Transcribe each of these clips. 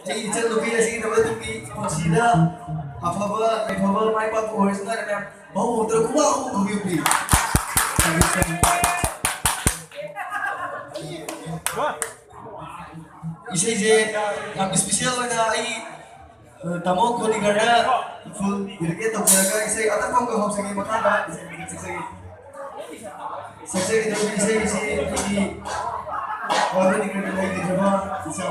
ꯆꯍꯤ ꯏꯆꯟꯅꯨꯄꯤ ꯑꯁꯤꯒꯤꯗꯃꯛ ꯑꯗꯨꯒꯤ ꯄꯨꯟꯁꯤꯗ ꯑꯐꯕ ꯌꯥꯏꯐꯕ ꯃꯥꯏ ꯄꯥꯛꯄ ꯑꯣꯏꯔꯁꯅꯨ ꯃꯌꯥꯝ ꯃꯍꯧꯗ꯭ꯔ ꯈꯨꯕꯥꯛ ꯑꯃ ꯈꯨꯕꯤꯌꯨ ꯄ꯭ꯂꯤꯖ इसे स्पेशल तमो खोलीगर फुल डेडिकेट तौजरगा इसे अतम को हौसगी मखादा इसे सक्सेगी इसे ऑलरेडी कर ले जमा इसे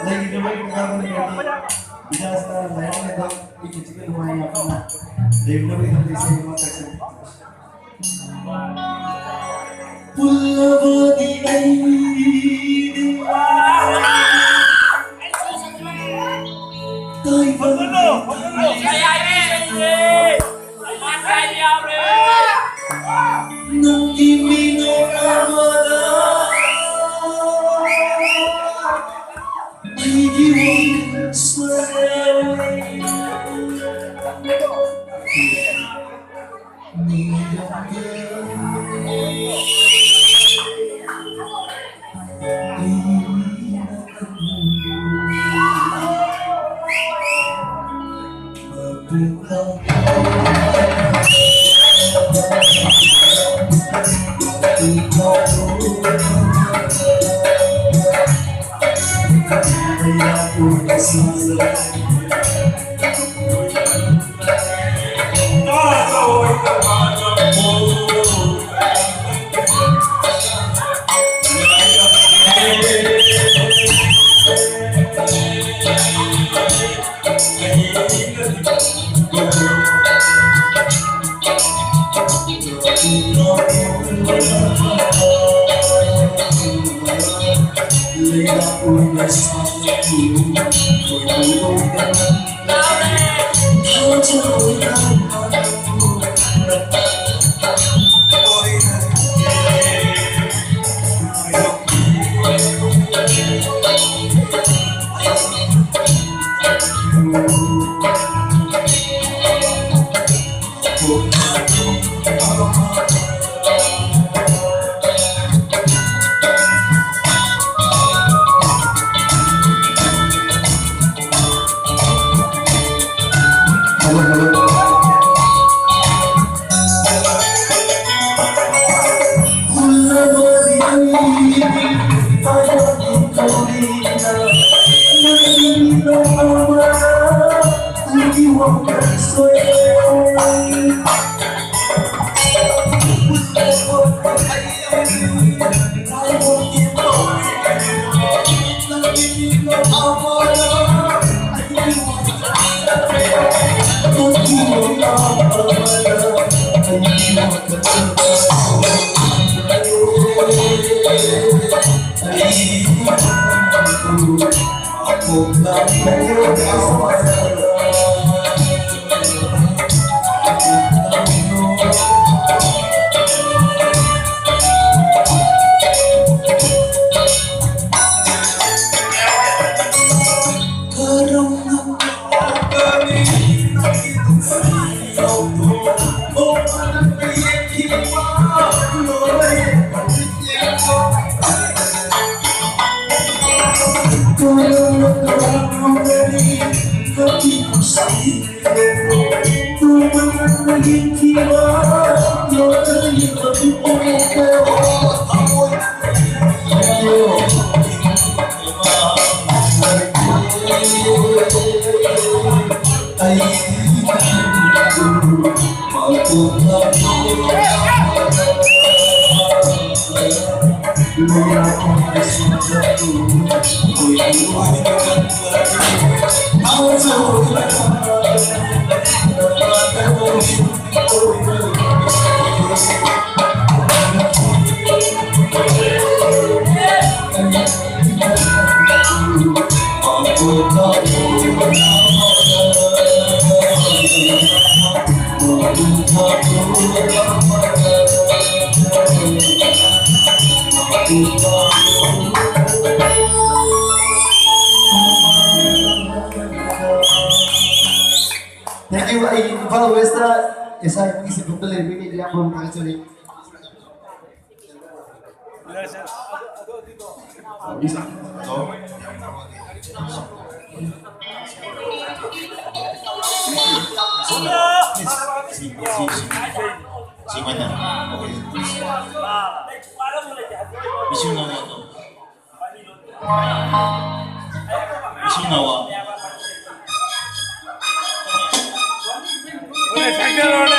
lagi jumpa kita kembali bisa sekarang saya kita ikut juga lumayan apa dari dulu itu bisa memakai Pulavadi aidi tai banglo saya ini nanti minum amada Thank you, Val Westa. Esa es ese punto de vista que ya por una canción. Sí, sí, sí. 50. Ok. Misión nawa to. Misión nawa. 오늘 장난 오네.